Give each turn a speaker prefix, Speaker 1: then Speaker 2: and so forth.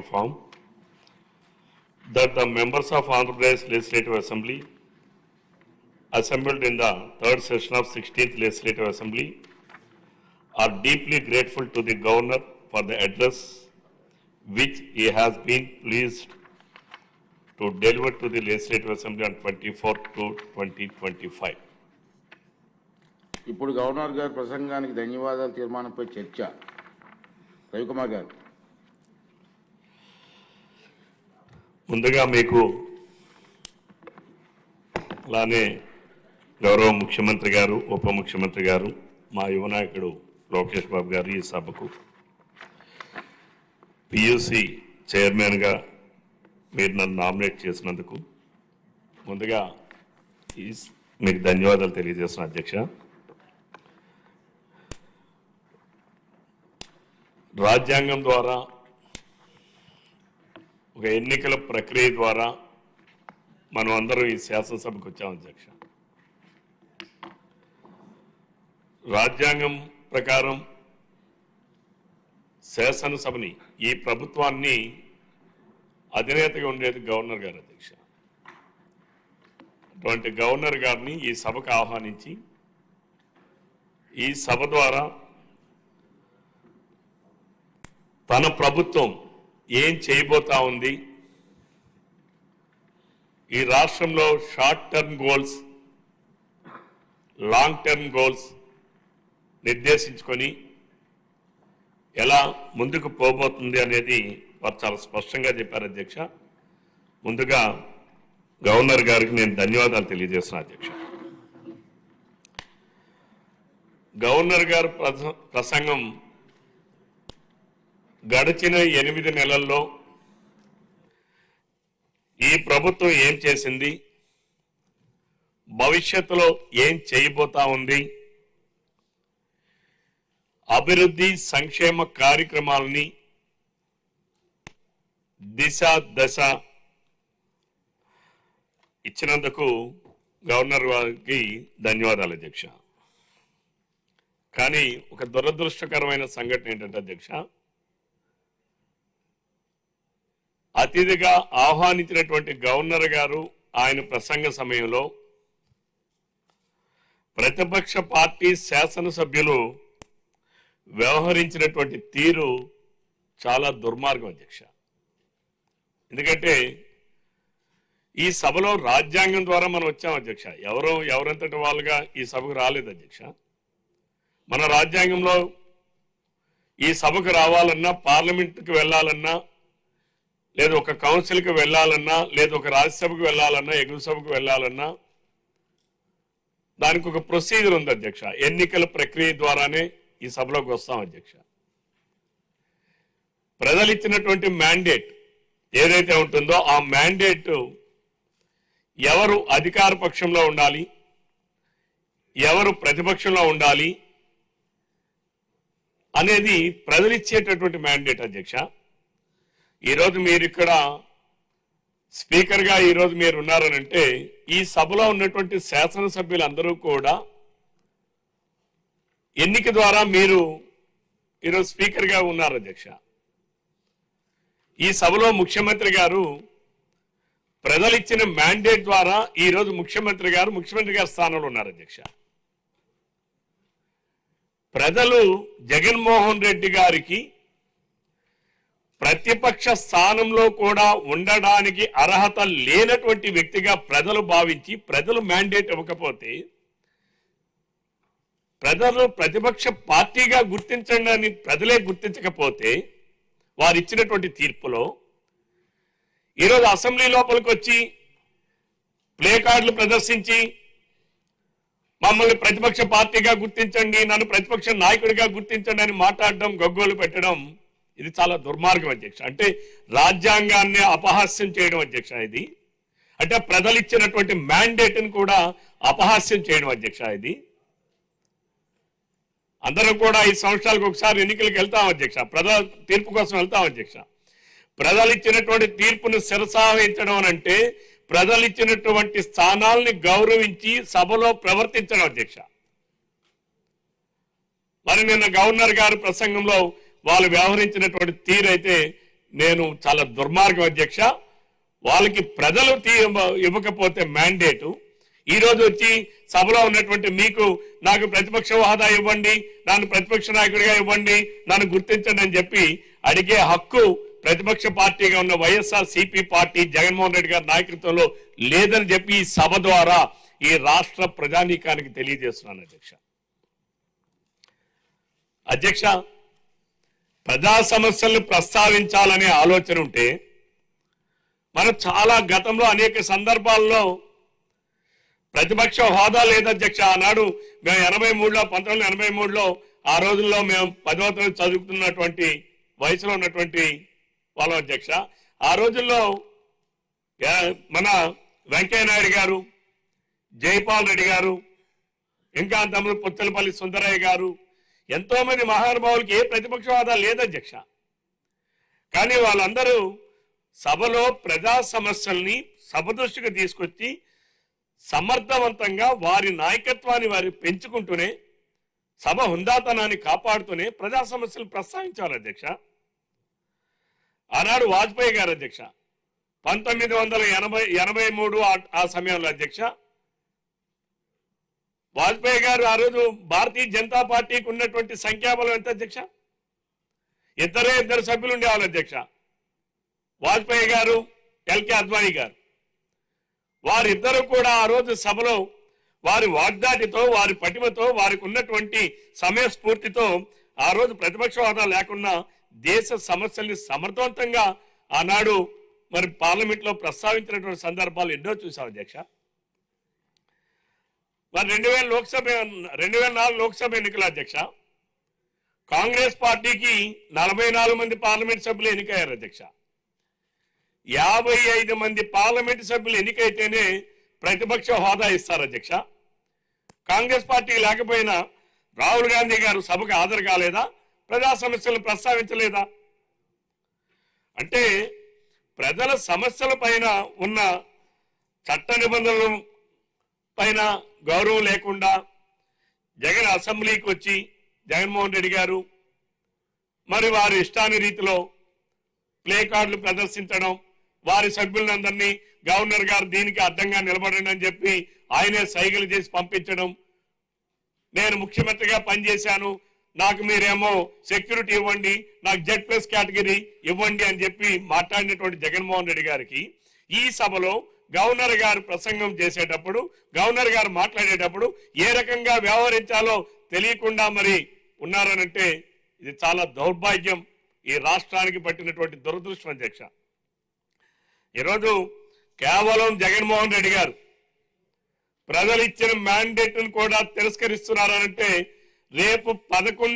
Speaker 1: inform that the members of Andhra Pradesh Legislative Assembly assembled in the third session of 16th Legislative Assembly are deeply grateful to the Governor for the address which he has been pleased to deliver to the Legislative Assembly on 24th to 2025.
Speaker 2: ఇప్పుడు governor గారి ప్రసంగానికి ధన్యవాదాలు తీర్మానంపై చర్చ. రవికుమార్ గారు.
Speaker 1: ముందుగా మీకు అలానే గౌరవ ముఖ్యమంత్రి గారు, ఉప ముఖ్యమంత్రి గారు, మా యువ నాయకుడు లోకేష్ బాబు గారు ఈ సభకు పియూసి చైర్మన్గా మీరు నన్ను నామినేట్ చేసినందుకు ముందుగా మీకు ధన్యవాదాలు తెలియజేస్తున్నా అధ్యక్ష. రాజ్యాంగం ద్వారా ఒక ఎన్నికల ప్రక్రియ ద్వారా మనం అందరం ఈ శాసనసభకు వచ్చాం అధ్యక్ష. రాజ్యాంగం ప్రకారం శాసనసభని, ఈ ప్రభుత్వాన్ని అధినేతగా ఉండేది గవర్నర్ గారు అధ్యక్ష. అటువంటి గవర్నర్ గారిని ఈ సభకు ఆహ్వానించి ఈ సభ ద్వారా తన ప్రభుత్వం ఏం చేయబోతా ఉంది, ఈ రాష్ట్రంలో short term goals, long term goals నిర్దేశించుకొని ఎలా ముందుకు పోబోతుంది అనేది వారు చాలా స్పష్టంగా చెప్పారు అధ్యక్ష. ముందుగా గవర్నర్ గారికి నేను ధన్యవాదాలు తెలియజేస్తున్నాను అధ్యక్ష. గవర్నర్ గారు ప్రసంగం గడిచిన 8 నెలల్లో ఈ ప్రభుత్వం ఏం చేసింది, భవిష్యత్తులో ఏం చేయబోతా ఉంది, అభివృద్ధి సంక్షేమ కార్యక్రమాలని దిశ దశ ఇచ్చినందుకు గవర్నర్ గారికి ధన్యవాదాలు అధ్యక్ష. కానీ ఒక దురదృష్టకరమైన సంఘటన ఏంటంటే అధ్యక్ష, అతిథిగా ఆహ్వానించినటువంటి గవర్నర్ గారు ఆయన ప్రసంగ సమయంలో ప్రతిపక్ష పార్టీ శాసనసభ్యులు వ్యవహరించినటువంటి తీరు చాలా దుర్మార్గం అధ్యక్ష. ఎందుకంటే ఈ సభలో రాజ్యాంగం ద్వారా మనం వచ్చాం అధ్యక్ష. ఎవరంతటి వాళ్ళుగా ఈ సభకు రాలేదు అధ్యక్ష. మన రాజ్యాంగంలో ఈ సభకు రావాలన్నా, పార్లమెంట్కి వెళ్ళాలన్నా, లేదా ఒక కౌన్సిల్కి వెళ్ళాలన్నా, లేదా ఒక రాజ్యసభకు వెళ్ళాలన్నా, ఎగువ సభకు వెళ్ళాలన్నా దానికి ఒక ప్రొసీజర్ ఉంది అధ్యక్ష. ఎన్నికల ప్రక్రియ ద్వారానే ఈ సభలోకి వస్తాం అధ్యక్ష. ప్రజలు ఇచ్చినటువంటి మ్యాండేట్ ఏదైతే ఉంటుందో ఆ మ్యాండేట్ ఎవరు అధికార పక్షంలో ఉండాలి, ఎవరు ప్రతిపక్షంలో ఉండాలి అనేది ప్రజలు ఇచ్చేటటువంటి మ్యాండేట్ అధ్యక్ష. ఈరోజు మీరు ఇక్కడ స్పీకర్గా ఈరోజు మీరు ఉన్నారనంటే ఈ సభలో ఉన్నటువంటి శాసనసభ్యులందరూ కూడా ఎన్నిక ద్వారా మీరు ఈరోజు స్పీకర్గా ఉన్నారు అధ్యక్ష. ఈ సభలో ముఖ్యమంత్రి గారు ప్రజలు ఇచ్చిన మ్యాండేట్ ద్వారా ఈరోజు ముఖ్యమంత్రి గారు స్థానంలో ఉన్నారు అధ్యక్ష. ప్రజలు జగన్మోహన్ రెడ్డి గారికి ప్రతిపక్ష స్థానంలో కూడా ఉండడానికి అర్హత లేనటువంటి వ్యక్తిగా ప్రజలు భావించి ప్రజలు మ్యాండేట్ ఇవ్వకపోతే, ప్రజలు ప్రతిపక్ష పార్టీగా గుర్తించండి అని ప్రజలే గుర్తించకపోతే వారు ఇచ్చినటువంటి తీర్పులో ఈరోజు అసెంబ్లీ లోపలికి వచ్చి ప్లే కార్డులు ప్రదర్శించి మమ్మల్ని ప్రతిపక్ష పార్టీగా గుర్తించండి, నన్ను ప్రతిపక్ష నాయకుడిగా గుర్తించండి అని మాట్లాడడం, గగ్గోలు పెట్టడం ఇది చాలా దుర్మార్గం అధ్యక్ష. అంటే రాజ్యాంగాన్ని అపహాస్యం చేయడం అధ్యక్ష. ఇది అంటే ప్రజలు ఇచ్చినటువంటి మ్యాండేట్ని కూడా అపహాస్యం చేయడం అధ్యక్ష. ఇది అందరం కూడా 5 సంవత్సరాలకు ఒకసారి ఎన్నికలకు వెళ్తాం అధ్యక్ష, ప్రజల తీర్పు కోసం వెళ్తాం అధ్యక్ష. ప్రజలు ఇచ్చినటువంటి తీర్పును శిరసావహించడం అంటే ప్రజలు ఇచ్చినటువంటి స్థానాల్ని గౌరవించి సభలో ప్రవర్తించడం అధ్యక్ష. మరి నిన్న గవర్నర్ గారి ప్రసంగంలో వాళ్ళు వ్యవహరించినటువంటి తీరైతే నేను చాలా దుర్మార్గం అధ్యక్ష. వాళ్ళకి ప్రజలు ఇవ్వకపోతే మ్యాండేటు ఈ రోజు వచ్చి సభలో ఉన్నటువంటి మీకు నాకు ప్రతిపక్ష హోదా ఇవ్వండి, నన్ను ప్రతిపక్ష నాయకుడిగా ఇవ్వండి, నన్ను గుర్తించండి అని చెప్పి అడిగే హక్కు ప్రతిపక్ష పార్టీగా ఉన్న వైఎస్ఆర్ సిపి పార్టీ జగన్మోహన్ రెడ్డి గారి నాయకత్వంలో లేదని చెప్పి ఈ సభ ద్వారా ఈ రాష్ట్ర ప్రజానీకానికి తెలియజేస్తున్నాను అధ్యక్ష. ప్రజా సమస్యలను ప్రస్తావించాలనే ఆలోచన ఉంటే మనం చాలా గతంలో అనేక సందర్భాల్లో ప్రతిపక్ష హోదా లేదధ్యక్ష. ఆనాడు మేము 1983లో ఆ రోజుల్లో మేము 10వ తరగతి చదువుతున్నటువంటి వయసులో ఉన్నటువంటి వాళ్ళం అధ్యక్ష. ఆ రోజుల్లో మన వెంకయ్య నాయుడు గారు, జైపాల్ రెడ్డి గారు, ఇంకా తమ్ముడు పుచ్చలపల్లి సుందరయ్య గారు, ఎంతో మంది మహానుభావులకి ఏ ప్రతిపక్ష హోదా లేదధ్యక్ష. కానీ వాళ్ళందరూ సభలో ప్రజా సమస్యల్ని సభ దృష్టికి తీసుకొచ్చి సమర్థవంతంగా వారి నాయకత్వాన్ని వారి పెంచుకుంటూనే సభ హుందాతనాన్ని కాపాడుతూనే ప్రజా సమస్యలు ప్రస్తావించారు అధ్యక్ష. ఆనాడు వాజ్పేయి గారు అధ్యక్ష 1983 ఆ సమయంలో అధ్యక్ష వాజ్పేయి గారు ఆ రోజు భారతీయ జనతా పార్టీకి ఉన్నటువంటి సంఖ్యాబలం ఎంత అధ్యక్ష? ఇద్దరు సభ్యులు ఉండేవాళ్ళు అధ్యక్ష. వాజ్పేయి గారు, ఎల్కే అద్వానీ గారు. వారిద్దరూ కూడా ఆ రోజు సభలో వారి వాగ్దాటితో, వారి పటిమతో, వారికి ఉన్నటువంటి సమయస్ఫూర్తితో ఆ రోజు ప్రతిపక్ష హోదా లేకుండా దేశ సమస్యల్ని సమర్థవంతంగా ఆనాడు మరి పార్లమెంట్లో ప్రస్తావించినటువంటి సందర్భాలు ఎన్నో చూసాం అధ్యక్ష. మరి 2004 లోక్సభ ఎన్నికల అధ్యక్ష కాంగ్రెస్ పార్టీకి 44 మంది పార్లమెంట్ సభ్యులు ఎన్నికయ్యారు అధ్యక్ష. 55 మంది పార్లమెంట్ సభ్యులు ఎన్నికైతేనే ప్రతిపక్ష హోదా ఇస్తారు అధ్యక్ష. కాంగ్రెస్ పార్టీ లేకపోయినా రాహుల్ గాంధీ గారు సభకు హాజరు కాలేదా? ప్రజా సమస్యలను ప్రస్తావించలేదా? అంటే ప్రజల సమస్యల పైన ఉన్న చట్ట నిబంధనల పైన గౌరవం లేకుండా జగన్ అసెంబ్లీకి వచ్చి జగన్మోహన్ రెడ్డి గారు మరి వారి ఇష్టాని రీతిలో ప్లే కార్డులు ప్రదర్శించడం, వారి సభ్యులందరినీ గవర్నర్ గారు దీనికి అడ్డంగా నిలబడండి అని చెప్పి ఆయనే సైగలు చేసి పంపించడం, నేను ముఖ్యమంత్రిగా పనిచేశాను, నాకు మీరేమో సెక్యూరిటీ ఇవ్వండి, నాకు Z+ కేటగిరీ ఇవ్వండి అని చెప్పి మాట్లాడినటువంటి జగన్మోహన్ రెడ్డి గారికి ఈ సభలో గవర్నర్ గారు ప్రసంగం చేసేటప్పుడు, గవర్నర్ గారు మాట్లాడేటప్పుడు ఏ రకంగా వ్యవహరించాలో తెలియకుండా మరి ఉన్నారనంటే ఇది చాలా దౌర్భాగ్యం, ఈ రాష్ట్రానికి పట్టినటువంటి దురదృష్టం అధ్యక్ష. ఈరోజు కేవలం జగన్మోహన్ రెడ్డి గారు ప్రజలు ఇచ్చిన మ్యాండేట్ను కూడా తిరస్కరిస్తున్నారనంటే రేపు 11